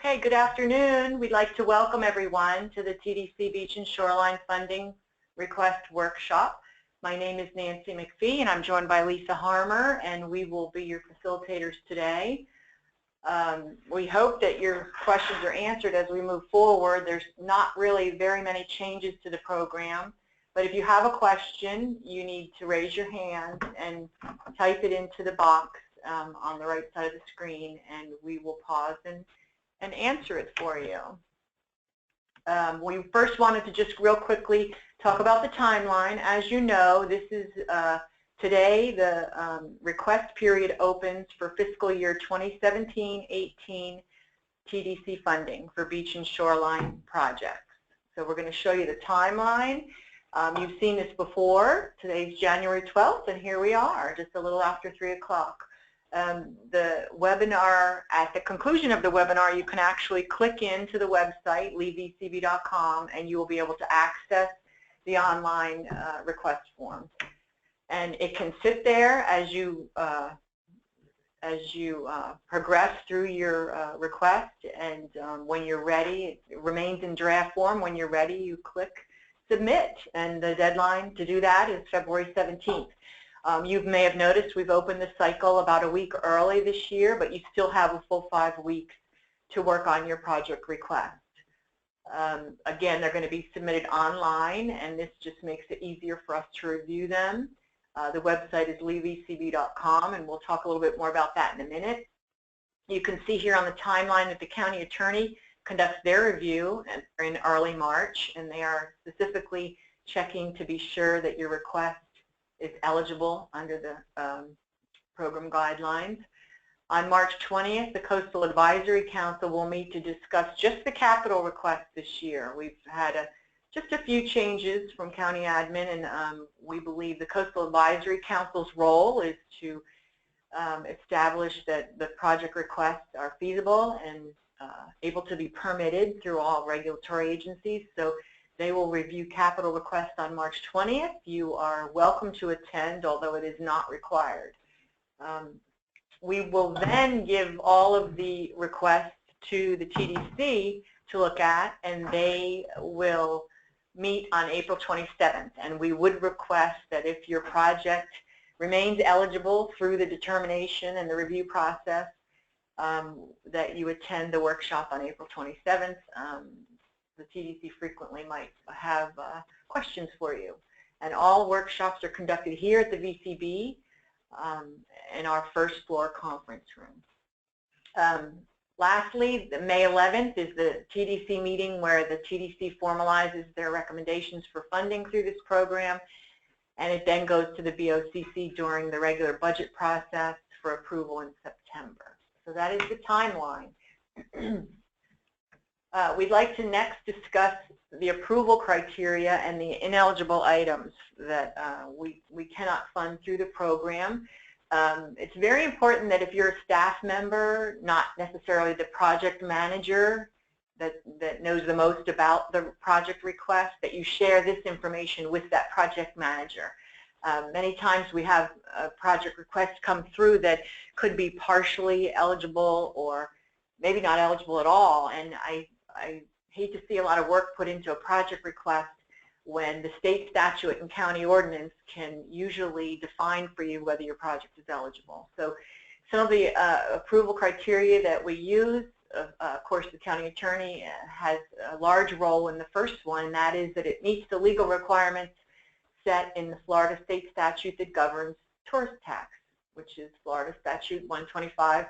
Okay, good afternoon. We'd like to welcome everyone to the TDC Beach and Shoreline Funding Request Workshop. My name is Nancy McPhee and I'm joined by Lisa Harmer, and we will be your facilitators today. We hope that your questions are answered as we move forward. There's not really very many changes to the program, but if you have a question, you need to raise your hand and type it into the box on the right side of the screen, and we will pause and answer it for you. We first wanted to just real quickly talk about the timeline. As you know, this is today the request period opens for fiscal year 2017-18 TDC funding for beach and shoreline projects. So we're going to show you the timeline. You've seen this before. Today's January 12th, and here we are, just a little after 3 o'clock. The webinar, at the conclusion of the webinar, you can actually click into the website, leavecb.com, and you will be able to access the online request form. And it can sit there as you progress through your request, and when you're ready, it remains in draft form. When you're ready, you click submit, and the deadline to do that is February 17th. You may have noticed we've opened the cycle about a week early this year, but you still have a full 5 weeks to work on your project request. Again, they're going to be submitted online, and this just makes it easier for us to review them. The website is leavecb.com, and we'll talk a little bit more about that in a minute. You can see here on the timeline that the county attorney conducts their review in early March, and they are specifically checking to be sure that your request is eligible under the program guidelines. On March 20th, the Coastal Advisory Council will meet to discuss just the capital request this year. We've had just a few changes from county admin, and we believe the Coastal Advisory Council's role is to establish that the project requests are feasible and able to be permitted through all regulatory agencies. So they will review capital requests on March 20th. You are welcome to attend, although it is not required. We will then give all of the requests to the TDC to look at, and they will meet on April 27th. And we would request that if your project remains eligible through the determination and the review process, that you attend the workshop on April 27th. The TDC frequently might have questions for you. And all workshops are conducted here at the VCB in our first floor conference room. Lastly, the May 11th is the TDC meeting where the TDC formalizes their recommendations for funding through this program, and it then goes to the BOCC during the regular budget process for approval in September. So that is the timeline. We'd like to next discuss the approval criteria and the ineligible items that we cannot fund through the program. It's very important that if you're a staff member, not necessarily the project manager that knows the most about the project request, that you share this information with that project manager. Many times we have project requests come through that could be partially eligible or maybe not eligible at all, and I hate to see a lot of work put into a project request when the state statute and county ordinance can usually define for you whether your project is eligible. So some of the approval criteria that we use, of course the county attorney has a large role in the first one, and that is that it meets the legal requirements set in the Florida state statute that governs tourist tax, which is Florida Statute 125.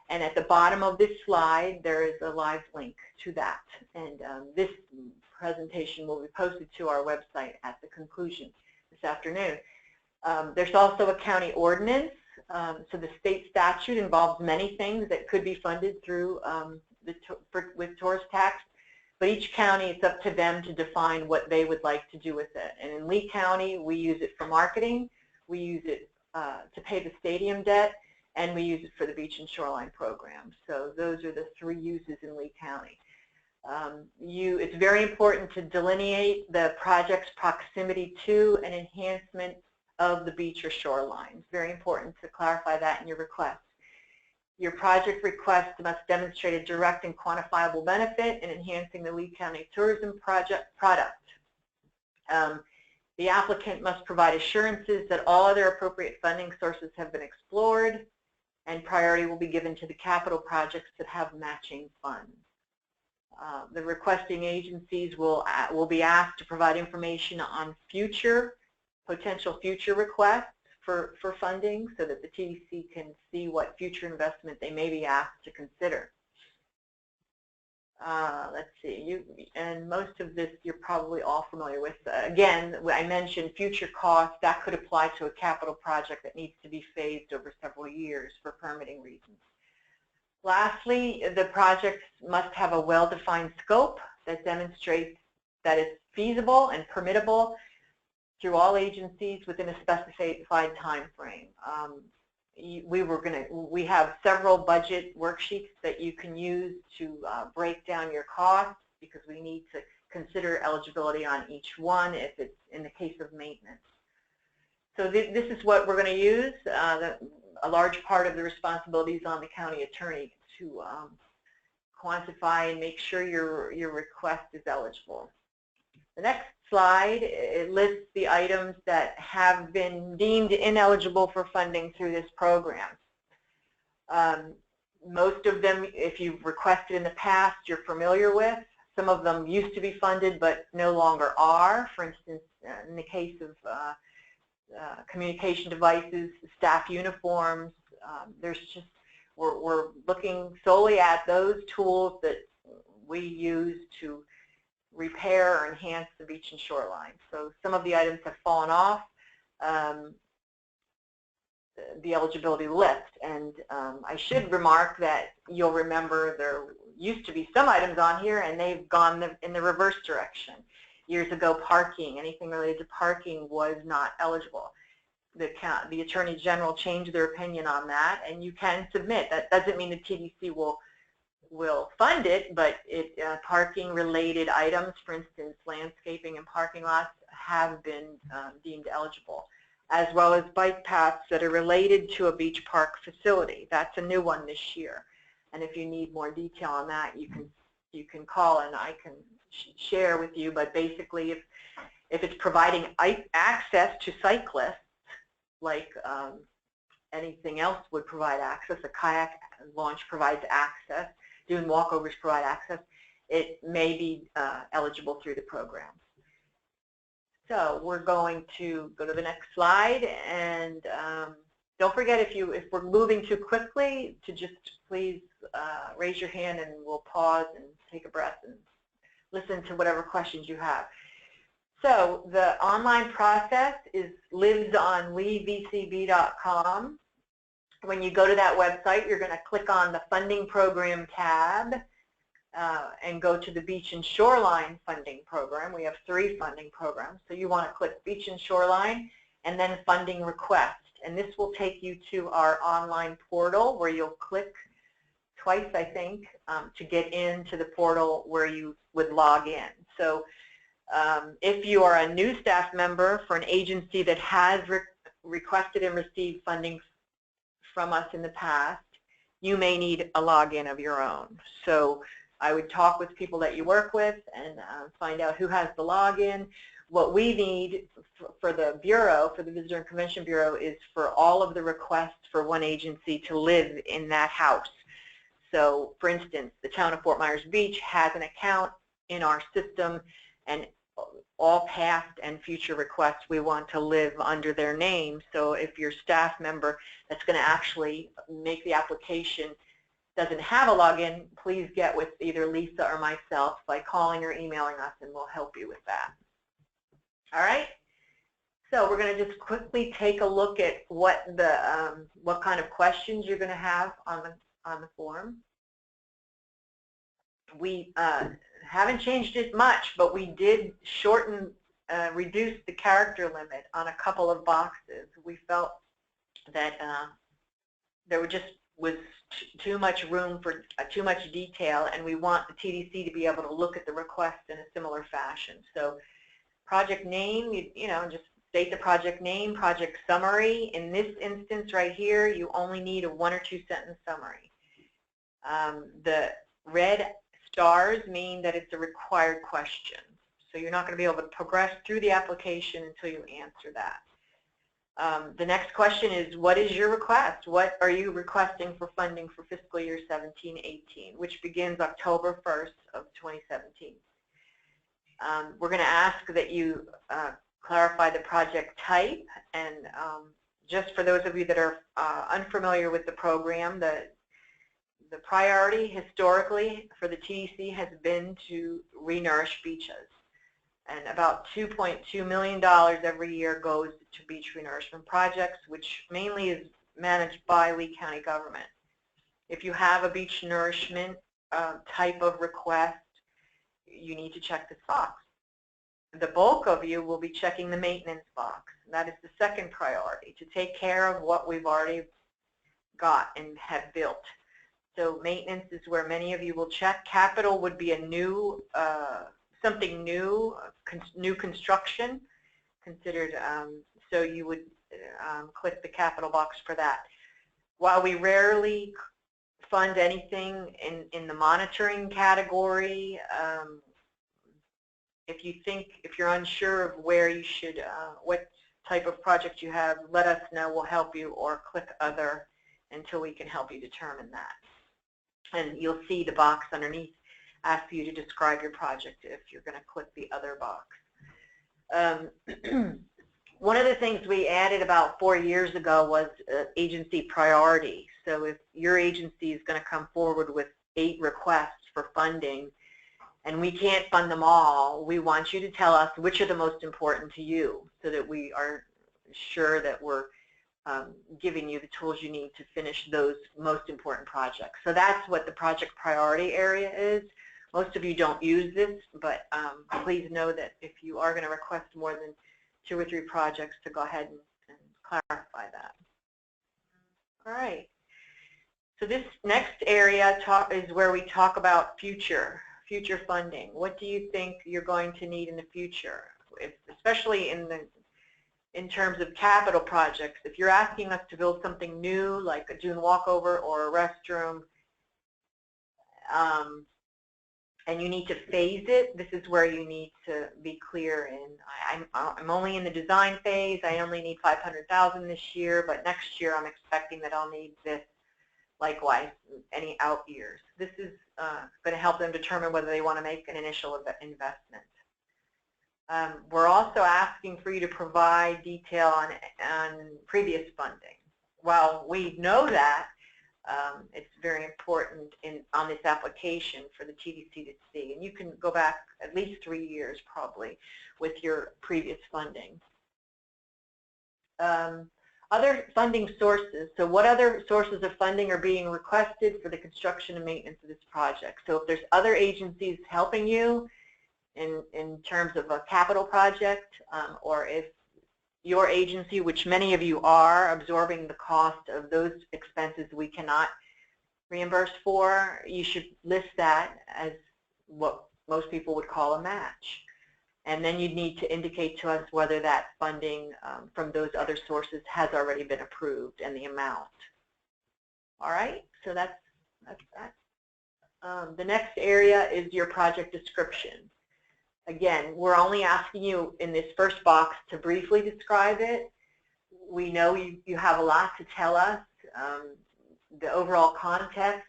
And at the bottom of this slide, there is a live link to that. And this presentation will be posted to our website at the conclusion this afternoon. There's also a county ordinance. So the state statute involves many things that could be funded through with tourist tax. But each county, it's up to them to define what they would like to do with it. And in Lee County, we use it for marketing. We use it to pay the stadium debt, and we use it for the beach and shoreline program. So those are the 3 uses in Lee County. It's very important to delineate the project's proximity to an enhancement of the beach or shoreline. It's very important to clarify that in your request. Your project request must demonstrate a direct and quantifiable benefit in enhancing the Lee County tourism product. The applicant must provide assurances that all other appropriate funding sources have been explored, and priority will be given to the capital projects that have matching funds. The requesting agencies will be asked to provide information on potential future requests for funding, so that the TDC can see what future investment they may be asked to consider. Let's see, and most of this you're probably all familiar with. Again, I mentioned future costs. That could apply to a capital project that needs to be phased over several years for permitting reasons. Lastly, the projects must have a well-defined scope that demonstrates that it's feasible and permittable through all agencies within a specified time frame. We have several budget worksheets that you can use to break down your costs, because we need to consider eligibility on each one if it's in the case of maintenance. So this is what we're going to use. A large part of the responsibility is on the county attorney to quantify and make sure your request is eligible. The next slide, it lists the items that have been deemed ineligible for funding through this program. Most of them, if you've requested in the past, you're familiar with. Some of them used to be funded but no longer are. For instance, in the case of communication devices, staff uniforms, we're looking solely at those tools that we use to repair or enhance the beach and shoreline. So some of the items have fallen off the eligibility list, and I should remark that you'll remember there used to be some items on here and they've gone in the reverse direction. Years ago, parking, anything related to parking was not eligible. The Attorney General changed their opinion on that, and you can submit. That doesn't mean the TDC will fund it, but parking related items, for instance landscaping and parking lots, have been deemed eligible, as well as bike paths that are related to a beach park facility. That's a new one this year, and if you need more detail on that, you can call and I can share with you. But basically, if it's providing access to cyclists, like anything else would provide access, a kayak launch provides access, doing walkovers provide access, it may be eligible through the program. So we're going to go to the next slide, and don't forget, if we're moving too quickly, to just please raise your hand and we'll pause and take a breath and listen to whatever questions you have. So the online process lives on leevcb.com. When you go to that website, you're going to click on the Funding Program tab and go to the Beach and Shoreline Funding Program. We have 3 funding programs. So you want to click Beach and Shoreline and then Funding Request. And this will take you to our online portal, where you'll click twice, I think, to get into the portal where you would log in. So if you are a new staff member for an agency that has requested and received funding from us in the past, you may need a login of your own. So I would talk with people that you work with and find out who has the login. What we need for the Bureau, for the Visitor and Convention Bureau, is for all of the requests for one agency to live in that house. So for instance, the town of Fort Myers Beach has an account in our system, and all past and future requests we want to live under their name. So if your staff member that's going to actually make the application doesn't have a login, please get with either Lisa or myself by calling or emailing us, and we'll help you with that. All right. So we're going to just quickly take a look at what kind of questions you're going to have on the form. We haven't changed it much, but we did reduce the character limit on a couple of boxes. We felt that there was too much room for too much detail, and we want the TDC to be able to look at the request in a similar fashion. So project name, just state the project name, project summary. In this instance right here, you only need a 1 or 2 sentence summary. The red stars mean that it's a required question. So you're not going to be able to progress through the application until you answer that. The next question is, what is your request? What are you requesting for funding for fiscal year 17-18, which begins October 1st of 2017? We're going to ask that you clarify the project type, and just for those of you that are unfamiliar with the program, the priority historically for the TDC has been to re-nourish beaches. And about $2.2 million every year goes to beach renourishment projects, which mainly is managed by Lee County government. If you have a beach nourishment type of request, you need to check this box. The bulk of you will be checking the maintenance box. That is the second priority, to take care of what we've already got and have built. So maintenance is where many of you will check. Capital would be a new something new, new construction considered, so you would click the capital box for that. While we rarely fund anything in the monitoring category, if you're unsure of where you should, what type of project you have, let us know, we'll help you, or click other until we can help you determine that. And you'll see the box underneath ask you to describe your project if you're going to click the other box. One of the things we added about 4 years ago was agency priority. So if your agency is going to come forward with 8 requests for funding and we can't fund them all, we want you to tell us which are the most important to you so that we are sure that we're giving you the tools you need to finish those most important projects. So that's what the project priority area is. Most of you don't use this, but please know that if you are going to request more than 2 or 3 projects, to go ahead and clarify that. All right. So this next area is where we talk about future funding. What do you think you're going to need in the future, especially in terms of capital projects? If you're asking us to build something new, like a dune walkover or a restroom, and you need to phase it, this is where you need to be clear in, I'm only in the design phase, I only need $500,000 this year, but next year I'm expecting that I'll need this, likewise, any out years. This is going to help them determine whether they want to make an initial investment. We're also asking for you to provide detail on previous funding. While we know that, it's very important on this application for the TDC to see. And you can go back at least 3 years probably with your previous funding. Other funding sources. So what other sources of funding are being requested for the construction and maintenance of this project? So if there's other agencies helping you in terms of a capital project, or if your agency, which many of you are, absorbing the cost of those expenses we cannot reimburse for, you should list that as what most people would call a match. And then you'd need to indicate to us whether that funding from those other sources has already been approved and the amount. All right, so that's that. The next area is your project description. Again, we're only asking you in this first box to briefly describe it. We know you have a lot to tell us. The overall context,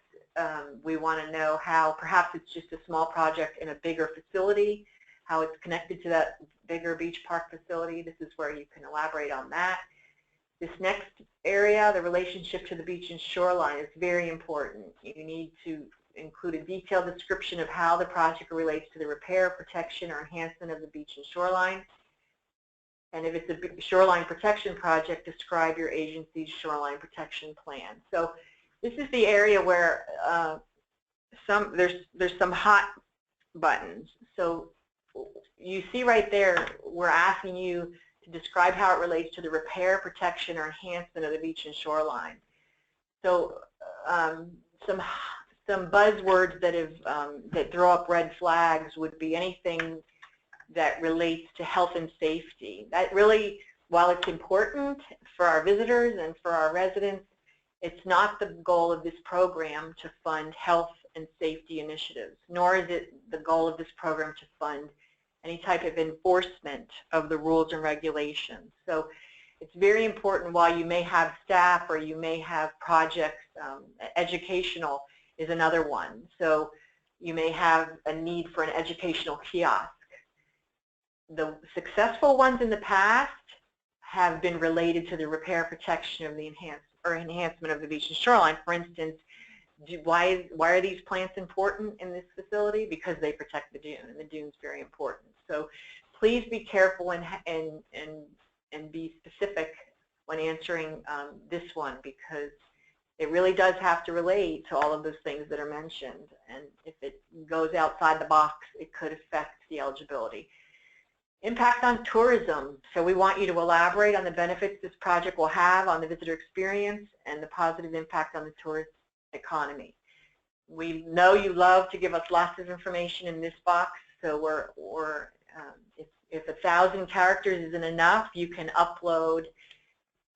we want to know how perhaps it's just a small project in a bigger facility, how it's connected to that bigger beach park facility. This is where you can elaborate on that. This next area, the relationship to the beach and shoreline, is very important. You need to include a detailed description of how the project relates to the repair, protection, or enhancement of the beach and shoreline. And if it's a shoreline protection project, describe your agency's shoreline protection plan. So this is the area where there's some hot buttons. So you see right there, we're asking you to describe how it relates to the repair, protection, or enhancement of the beach and shoreline. So some buzzwords that that throw up red flags would be anything that relates to health and safety. That really while it's important for our visitors and for our residents, it's not the goal of this program to fund health and safety initiatives, nor is it the goal of this program to fund any type of enforcement of the rules and regulations. So it's very important, while you may have staff or you may have projects, educational is another one. So you may have a need for an educational kiosk. The successful ones in the past have been related to the repair protection of the enhancement of the beach and shoreline. For instance, why are these plants important in this facility? Because they protect the dune, and the dune's very important. So please be careful and be specific when answering this one, because it really does have to relate to all of those things that are mentioned. And if it goes outside the box, it could affect the eligibility. Impact on tourism. So we want you to elaborate on the benefits this project will have on the visitor experience and the positive impact on the tourist economy. We know you love to give us lots of information in this box, so if 1,000 characters isn't enough, you can upload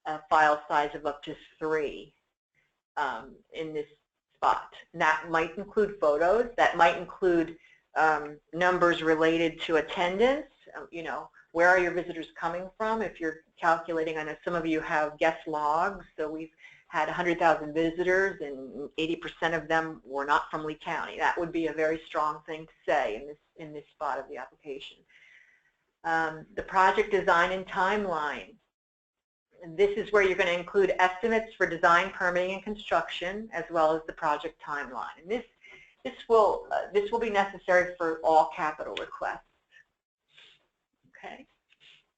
a file size of up to 3 in this spot. And that might include photos, that might include numbers related to attendance. You know, where are your visitors coming from? If you're calculating, I know some of you have guest logs, so we've had 100,000 visitors and 80% of them were not from Lee County. That would be a very strong thing to say in this spot of the application. The project design and timeline. And this is where you're going to include estimates for design, permitting, and construction, as well as the project timeline. And this will be necessary for all capital requests. Okay.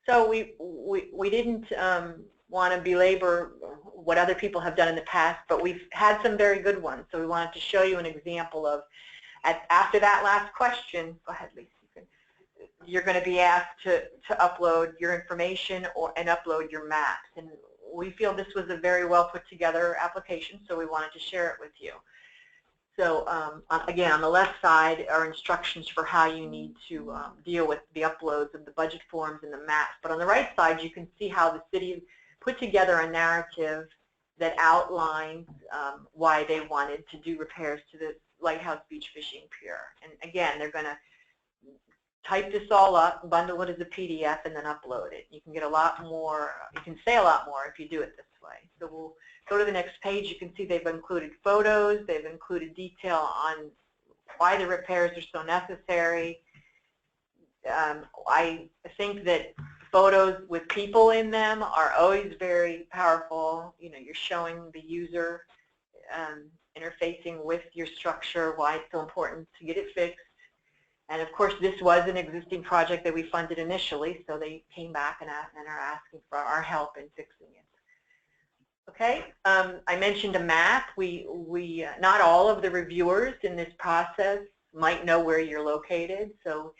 So we didn't want to belabor what other people have done in the past, but we've had some very good ones. So we wanted to show you an example of, after that last question, go ahead, Lisa. You're going to be asked to upload your information and upload your maps. And we feel this was a very well put together application, so we wanted to share it with you. So again, on the left side are instructions for how you need to deal with the uploads of the budget forms and the maps. But on the right side, you can see how the city put together a narrative that outlines why they wanted to do repairs to the Lighthouse Beach Fishing Pier. And again, they're going to type this all up, bundle it as a PDF, and then upload it. You can get a lot more, you can say a lot more if you do it this way. So we'll go to the next page. You can see they've included photos, they've included detail on why the repairs are so necessary. I think that photos with people in them are always very powerful. You know, you're showing the user interfacing with your structure, why it's so important to get it fixed. And of course, this was an existing project that we funded initially, so they came back and are asking for our help in fixing it. Okay, I mentioned a map. Not all of the reviewers in this process might know where you're located, so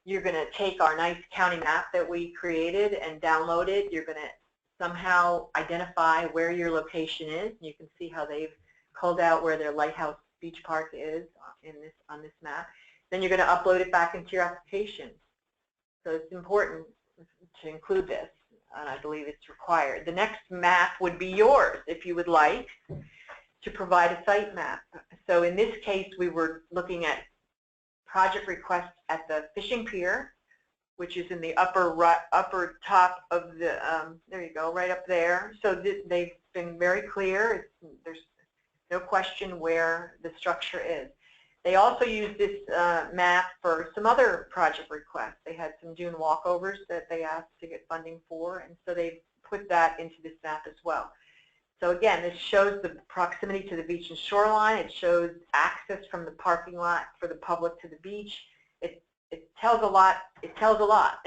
you're going to take our nice county map that we created and download it. You're going to somehow identify where your location is. You can see how they've called out where their Lighthouse Beach Park is on this map. Then you're going to upload it back into your application. So it's important to include this, and I believe it's required. The next map would be yours if you would like to provide a site map. So in this case, we were looking at project requests at the fishing pier, which is in the upper top of the, there you go, right up there. So they've been very clear. There's no question where the structure is. They also used this map for some other project requests. They had some dune walkovers that they asked to get funding for, and so they put that into this map as well. So again, this shows the proximity to the beach and shoreline. It shows access from the parking lot for the public to the beach. It tells a lot. It tells a lot.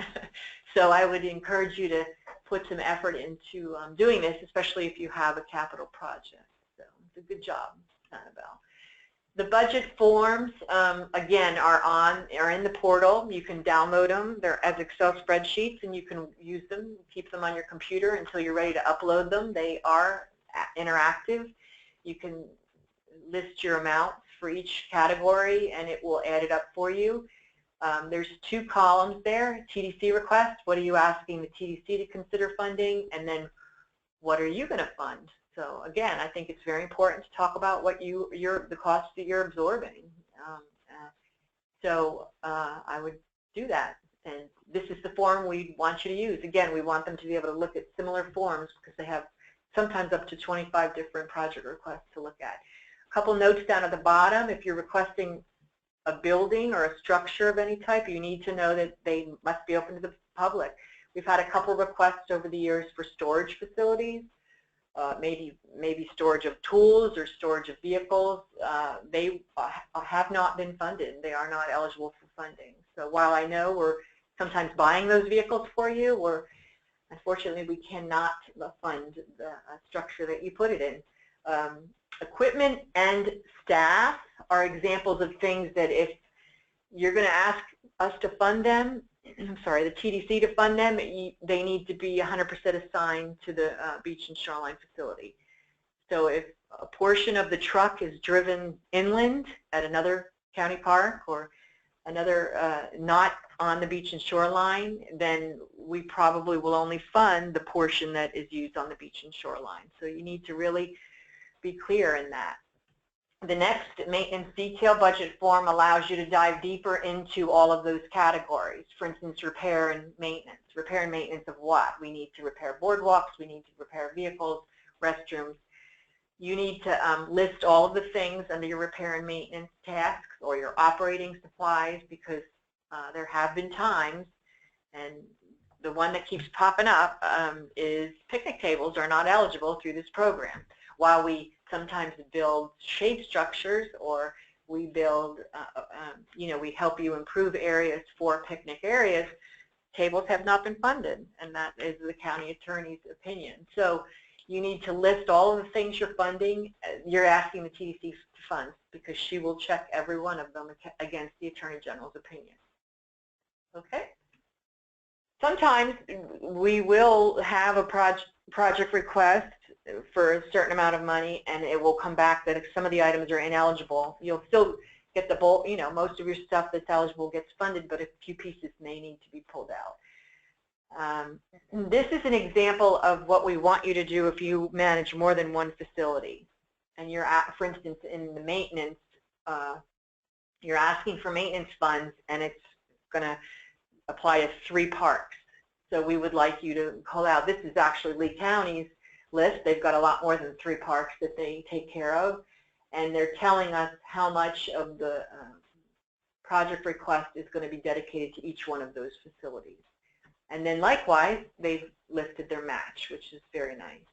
So I would encourage you to put some effort into doing this, especially if you have a capital project. So it's a good job, Annabelle. The budget forms, again, are in the portal. You can download them. They're as Excel spreadsheets, and you can use them, keep them on your computer until you're ready to upload them. They are interactive. You can list your amounts for each category, and it will add it up for you. There's 2 columns there, TDC request, what are you asking the TDC to consider funding, and then what are you going to fund? So again, I think it's very important to talk about what the costs that you're absorbing. I would do that, and this is the form we want you to use. Again, we want them to be able to look at similar forms because they have sometimes up to 25 different project requests to look at. A couple notes down at the bottom, if you're requesting a building or a structure of any type, you need to know that they must be open to the public. We've had a couple requests over the years for storage facilities, maybe storage of tools or storage of vehicles. They have not been funded. They are not eligible for funding. So while I know we're sometimes buying those vehicles for you, unfortunately we cannot fund the structure that you put it in. Equipment and staff are examples of things that if you're going to ask us to fund them, the TDC to fund them, they need to be 100% assigned to the beach and shoreline facility. So if a portion of the truck is driven inland at another county park or another not on the beach and shoreline, then we probably will only fund the portion that is used on the beach and shoreline. So you need to really be clear in that. The next maintenance detail budget form allows you to dive deeper into all of those categories. For instance, repair and maintenance. Repair and maintenance of what? We need to repair boardwalks, we need to repair vehicles, restrooms. You need to list all of the things under your repair and maintenance tasks or your operating supplies, because there have been times, and the one that keeps popping up is picnic tables are not eligible through this program. While we sometimes build shade structures, or we build, we help you improve areas for picnic areas, tables have not been funded, and that is the county attorney's opinion. So you need to list all of the things you're funding, you're asking the TDC to fund, because she will check every one of them against the Attorney General's opinion. Okay? Sometimes we will have a project request for a certain amount of money, and it will come back that if some of the items are ineligible, you'll still get the bulk, most of your stuff that's eligible gets funded, but a few pieces may need to be pulled out. This is an example of what we want you to do if you manage more than one facility. And you're, for instance, in the maintenance, you're asking for maintenance funds, and it's going to apply to 3 parks. So we would like you to call out, this is actually Lee County's list. They've got a lot more than 3 parks that they take care of, and they're telling us how much of the project request is going to be dedicated to each one of those facilities. And then likewise, they've listed their match, which is very nice.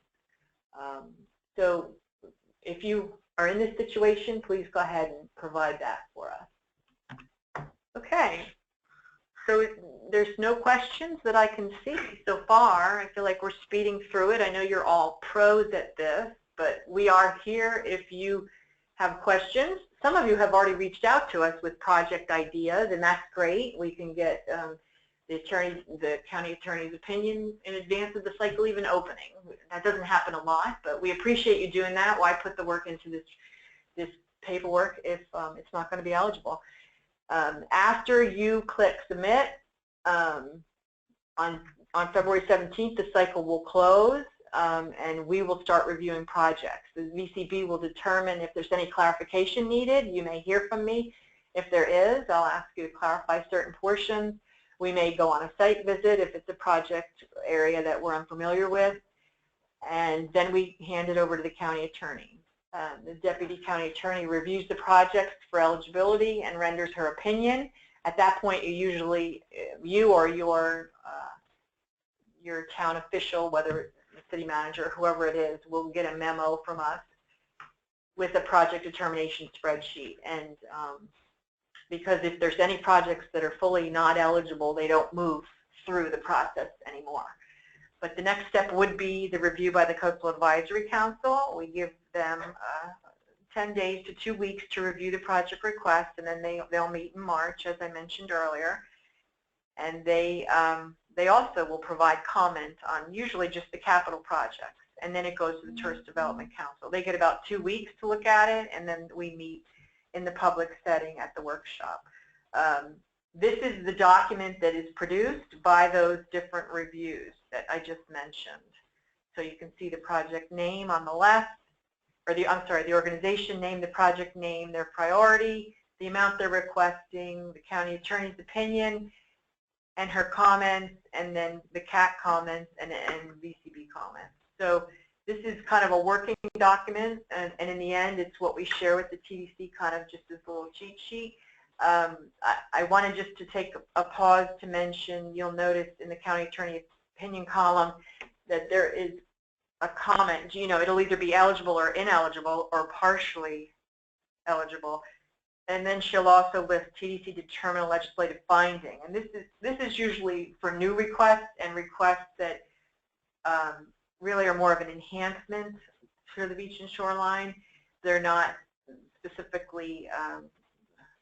So if you are in this situation, please go ahead and provide that for us. Okay. So there's no questions that I can see so far. I feel like we're speeding through it. I know you're all pros at this, but we are here if you have questions. Some of you have already reached out to us with project ideas, and that's great. We can get the county attorney's opinion in advance of the cycle even opening. That doesn't happen a lot, but we appreciate you doing that. Why put the work into this paperwork if it's not going to be eligible? After you click submit on February 17th, the cycle will close, and we will start reviewing projects. The VCB will determine if there's any clarification needed. You may hear from me. If there is, I'll ask you to clarify certain portions. We may go on a site visit if it's a project area that we're unfamiliar with, and then we hand it over to the county attorney. The Deputy County Attorney reviews the projects for eligibility and renders her opinion. At that point, you or your town official, whether it's the city manager or whoever it is, will get a memo from us with a project determination spreadsheet. And because if there's any projects that are fully not eligible, they don't move through the process anymore. But the next step would be the review by the Coastal Advisory Council. We give them 10 days to 2 weeks to review the project request, and then they'll meet in March, as I mentioned earlier. And they also will provide comment on usually just the capital projects, and then it goes to the Tourist Development Council. They get about 2 weeks to look at it, and then we meet in the public setting at the workshop. this is the document that is produced by those different reviews that I just mentioned. So you can see the project name on the left, or I'm sorry, the organization name, the project name, their priority, the amount they're requesting, the county attorney's opinion, and her comments, and then the CAC comments and VCB comments. So this is kind of a working document, and in the end, it's what we share with the TDC, kind of just this little cheat sheet. I wanted just to take a pause to mention, you'll notice in the county attorney opinion column that there is a comment, you know, it'll either be eligible or ineligible or partially eligible. And then she'll also list TDC determine legislative finding. And this is usually for new requests and requests that really are more of an enhancement for the beach and shoreline. They're not specifically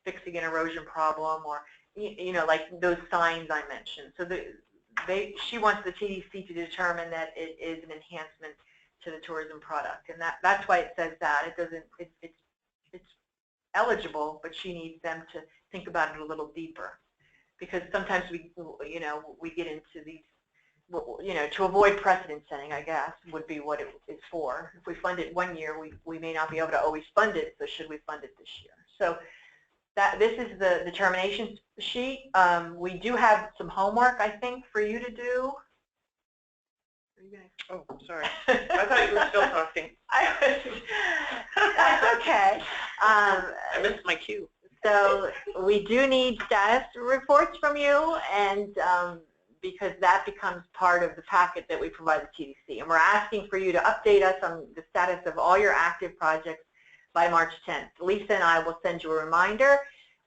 fixing an erosion problem or, you know, like those signs I mentioned. So she wants the TDC to determine that it is an enhancement to the tourism product, and that's why it says that. It doesn't. It's eligible, but she needs them to think about it a little deeper, because sometimes we get into these, you know, to avoid precedent setting, I guess, would be what it is for. If we fund it one year, we may not be able to always fund it, so should we fund it this year? So this is the determination sheet. We do have some homework, I think, for you to do. Oh, sorry. I thought you were still talking. That's okay. I missed my cue. So we do need status reports from you, and because that becomes part of the packet that we provide the TDC. And we're asking for you to update us on the status of all your active projects by March 10th. Lisa and I will send you a reminder.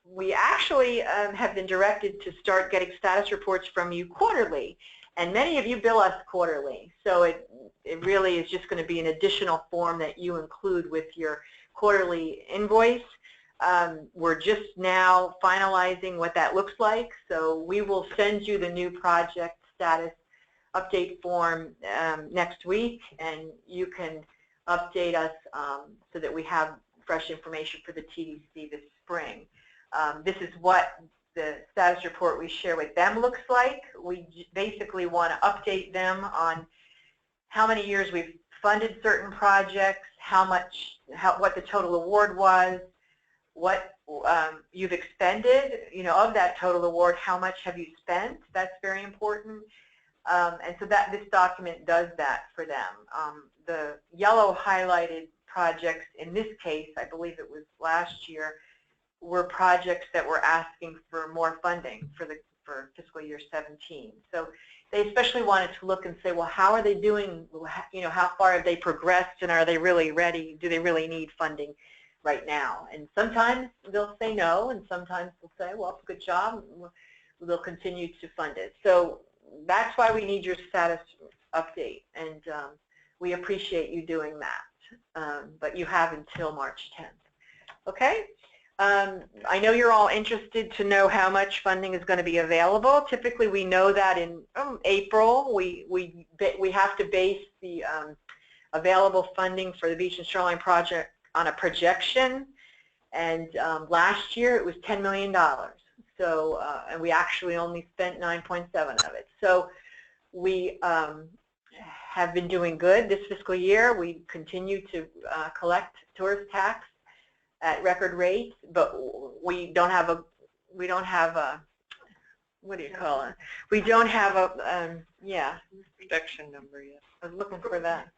We actually have been directed to start getting status reports from you quarterly, and many of you bill us quarterly. So it really is just going to be an additional form that you include with your quarterly invoice. We're just now finalizing what that looks like, so we will send you the new project status update form next week, and you can update us so that we have fresh information for the TDC this spring. This is what the status report we share with them looks like. We basically want to update them on how many years we've funded certain projects, what the total award was, what you've expended, you know, of that total award, how much have you spent? That's very important. And so this document does that for them. The yellow highlighted projects, in this case, I believe it was last year, were projects that were asking for more funding for fiscal year 17. So they especially wanted to look and say, well, how are they doing? You know, how far have they progressed, and are they really ready? Do they really need funding right now? And sometimes they'll say no, and sometimes they'll say, well, good job, they'll continue to fund it. So that's why we need your status update, and we appreciate you doing that. But you have until March 10th. Okay? I know you're all interested to know how much funding is going to be available. Typically, we know that in April. We have to base the available funding for the Beach and Shoreline project on a projection, and last year it was $10 million. So, and we actually only spent 9.7 of it. So we have been doing good this fiscal year. We continue to collect tourist tax at record rates, but we don't have a what do you call it? We don't have a Projection number yet. I was looking for that.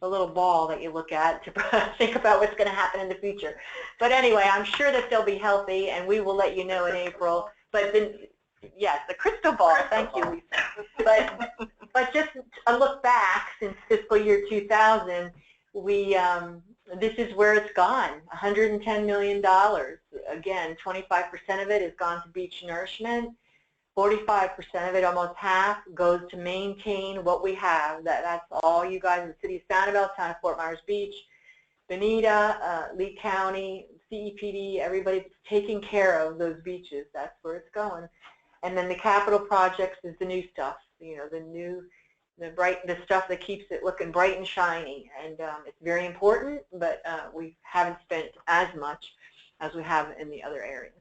A little ball that you look at to think about what's going to happen in the future. But anyway, I'm sure that they'll be healthy, and we will let you know in April. But then, yes, the crystal ball. Thank you, Lisa. But just a look back since fiscal year 2000, we this is where it's gone. $110 million. Again, 25% of it has gone to beach nourishment. 45% of it, almost half, goes to maintain what we have. That's all you guys in the city of Sanibel, town of Fort Myers Beach, Bonita, Lee County, CEPD, everybody's taking care of those beaches. That's where it's going. And then the capital projects is the new stuff, you know, the stuff that keeps it looking bright and shiny. And it's very important, but we haven't spent as much as we have in the other areas.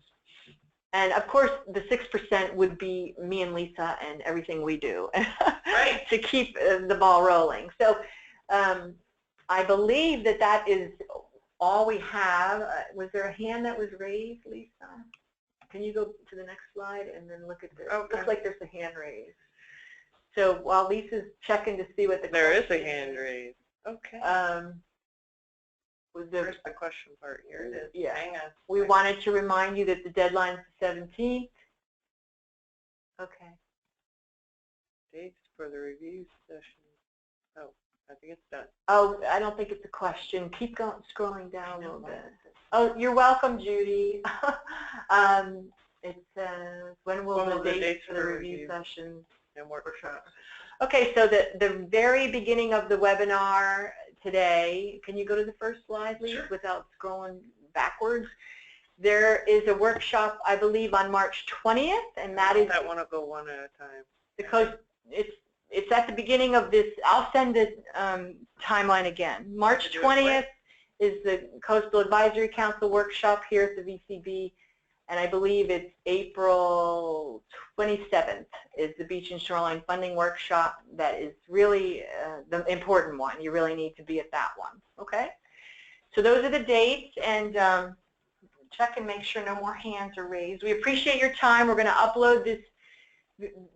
And of course, the 6% would be me and Lisa and everything we do Right. to keep the ball rolling. So I believe that that is all we have. Was there a hand that was raised, Lisa? Can you go to the next slide and then look at this? Okay. Looks like there's a hand raised. So while Lisa's checking to see what the There is a question hand raised. Okay. Was there, Where's the question part? Here it is. Yeah. Hang on. we wanted to remind you that the deadline is the 17th. Okay. Dates for the review session. Oh, I think it's done. Oh, I don't think it's a question. Keep going, scrolling down a little bit. Oh, you're welcome, Judy. It says, when will the dates for the review sessions and workshops? Okay, so the very beginning of the webinar today, can you go to the first slide, please, Sure. without scrolling backwards? There is a workshop, I believe, on March 20th, and that is... I want to go one at a time. Because it's at the beginning of this. I'll send the timeline again. March 20th is the Coastal Advisory Council workshop here at the VCB, and I believe it's April 27th is the Beach and Shoreline Funding Workshop. That is really the important one. You really need to be at that one. Okay? So those are the dates, and check and make sure no more hands are raised. We appreciate your time. We're going to upload this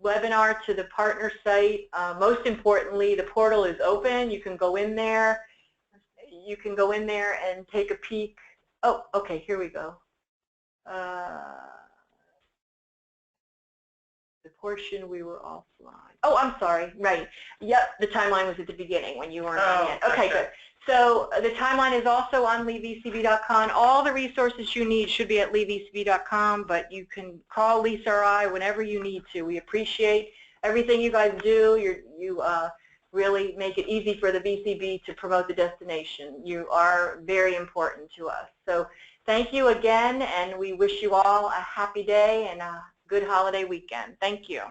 webinar to the partner site. Most importantly, the portal is open. You can go in there. You can go in there and take a peek. Oh, okay, here we go. The portion we were offline. Oh, I'm sorry. Right. Yep, the timeline was at the beginning when you weren't on yet. Okay, good. So the timeline is also on leavecb.com. All the resources you need should be at leavecb.com, but you can call Lisa or I whenever you need to. We appreciate everything you guys do. You really make it easy for the VCB to promote the destination. You are very important to us. So thank you again, and we wish you all a happy day and a good holiday weekend. Thank you.